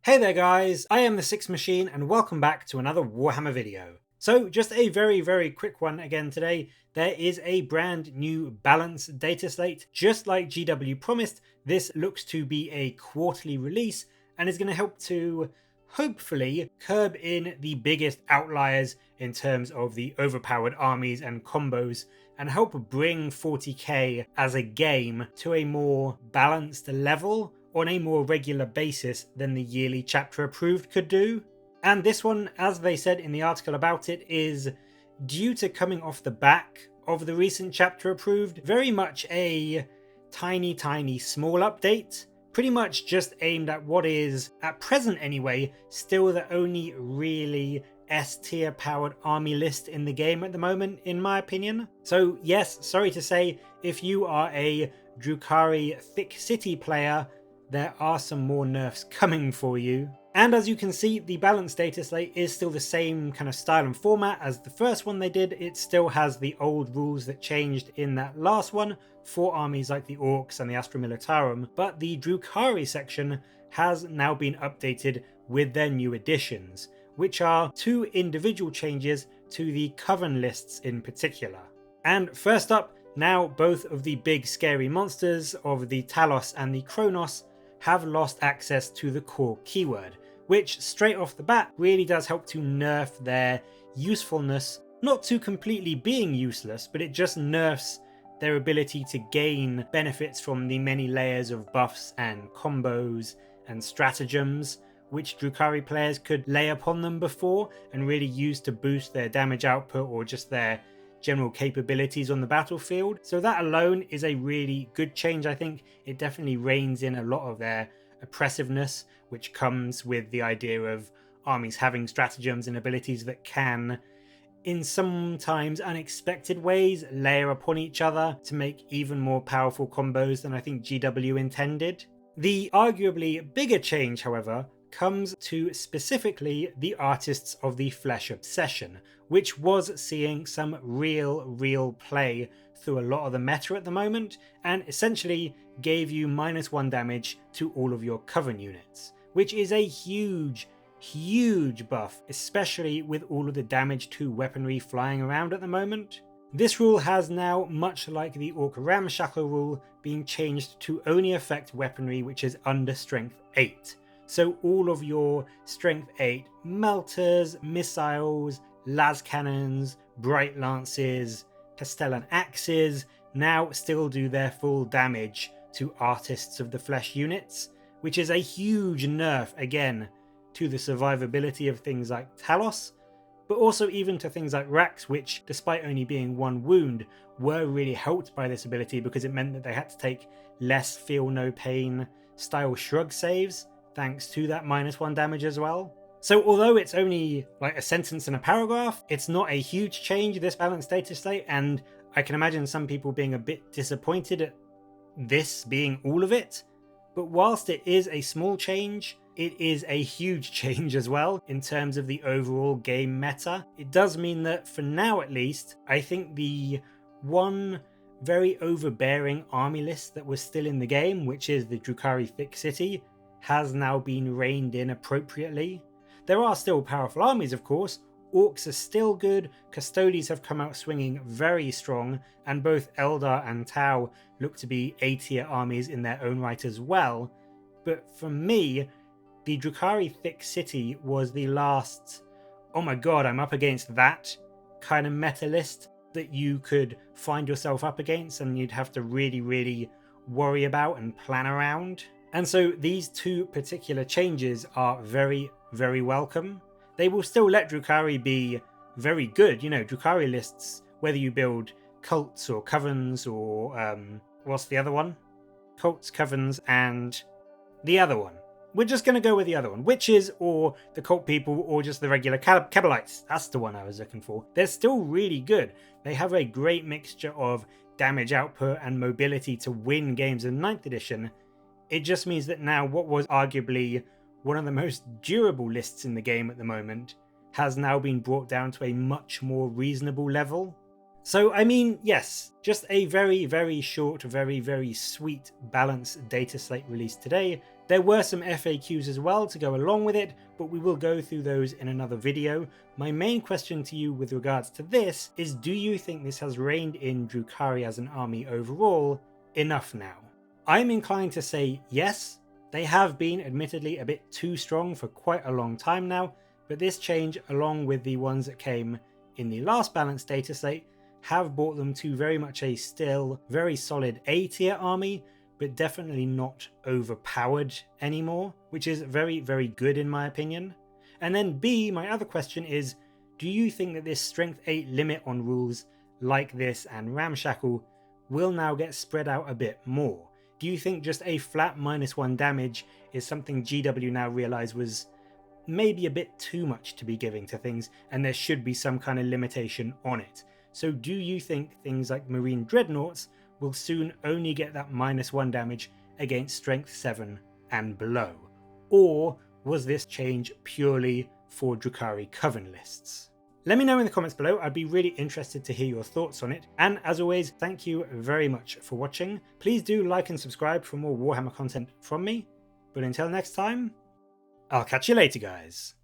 Hey there guys, I am the Six Machine and welcome back to another Warhammer video. So just a very quick one again today. There is a brand new balance data slate. Just like GW promised, this looks to be a quarterly release and is going to help to hopefully curb in the biggest outliers in terms of the overpowered armies and combos and help bring 40k as a game to a more balanced level on a more regular basis than the yearly chapter approved could do. And this one, as they said in the article about it, is due to coming off the back of the recent chapter approved, very much a tiny small update, pretty much just aimed at what is, at present anyway, still the only really S tier powered army list in the game at the moment, in my opinion. So yes, sorry to say, if you are a Drukhari Thicc City player, there are some more nerfs coming for you. And as you can see, the balance data slate is still the same kind of style and format as the first one they did. It still has the old rules that changed in that last one for armies like the Orcs and the Astra Militarum, but the Drukhari section has now been updated with their new additions, which are two individual changes to the Coven lists in particular. And first up, now both of the big scary monsters of the Talos and the Kronos have lost access to the core keyword, which straight off the bat really does help to nerf their usefulness, not to completely being useless, but it just nerfs their ability to gain benefits from the many layers of buffs and combos and stratagems which Drukhari players could lay upon them before and really use to boost their damage output or just their general capabilities on the battlefield. So that alone is a really good change. I think it definitely reins in a lot of their oppressiveness, which comes with the idea of armies having stratagems and abilities that can, in sometimes unexpected ways, layer upon each other to make even more powerful combos than I think GW intended. The arguably bigger change, however, comes to specifically the Artists of the Flesh Obsession, which was seeing some real play through a lot of the meta at the moment, and essentially gave you -1 damage to all of your Coven units, which is a huge buff, especially with all of the damage to weaponry flying around at the moment. This rule has now, much like the Orc Ramshackle rule, been changed to only affect weaponry which is under Strength 8. So all of your Strength 8 melters, missiles, las cannons, bright lances, castellan axes now still do their full damage to Artists of the Flesh units, which is a huge nerf again to the survivability of things like Talos, but also even to things like Rax, which despite only being 1 wound were really helped by this ability because it meant that they had to take less feel no pain style shrug saves thanks to that -1 damage as well. So although it's only like a sentence and a paragraph, it's not a huge change, this balanced data slate, and I can imagine some people being a bit disappointed at this being all of it. But whilst it is a small change, it is a huge change as well in terms of the overall game meta. It does mean that for now at least, I think the one very overbearing army list that was still in the game, which is the Drukhari Thicc City, has now been reined in appropriately. There are still powerful armies, of course. Orcs are still good, Custodes have come out swinging very strong, and both Eldar and Tau look to be A-tier armies in their own right as well. But for me, the Drukhari Thicc City was the last, oh my god, I'm up against that kind of meta list that you could find yourself up against and you'd have to really worry about and plan around. And so these two particular changes are very welcome. They will still let Drukhari be very good. You know, Drukhari lists, whether you build cults or covens or what's the other one? Cults, covens, and the other one. We're just going to go with the other one. Witches or the cult people or just the regular Cabalites. That's the one I was looking for. They're still really good. They have a great mixture of damage output and mobility to win games in 9th edition. It just means that now what was arguably one of the most durable lists in the game at the moment has now been brought down to a much more reasonable level. So, I mean, yes, just a very short, very sweet balanced data slate released today. There were some FAQs as well to go along with it, but we will go through those in another video. My main question to you with regards to this is, do you think this has reined in Drukhari as an army overall enough now? I'm inclined to say yes. They have been admittedly a bit too strong for quite a long time now, but this change, along with the ones that came in the last balanced dataslate, have brought them to very much a still very solid A tier army, but definitely not overpowered anymore, which is very, very good in my opinion. And then B, my other question is, do you think that this strength 8 limit on rules like this and Ramshackle will now get spread out a bit more? Do you think just a flat -1 damage is something GW now realise was maybe a bit too much to be giving to things, and there should be some kind of limitation on it? So do you think things like Marine Dreadnoughts will soon only get that -1 damage against strength 7 and below? Or was this change purely for Drukhari Coven lists? Let me know in the comments below. I'd be really interested to hear your thoughts on it. And as always, thank you very much for watching. Please do like and subscribe for more Warhammer content from me. But until next time, I'll catch you later, guys.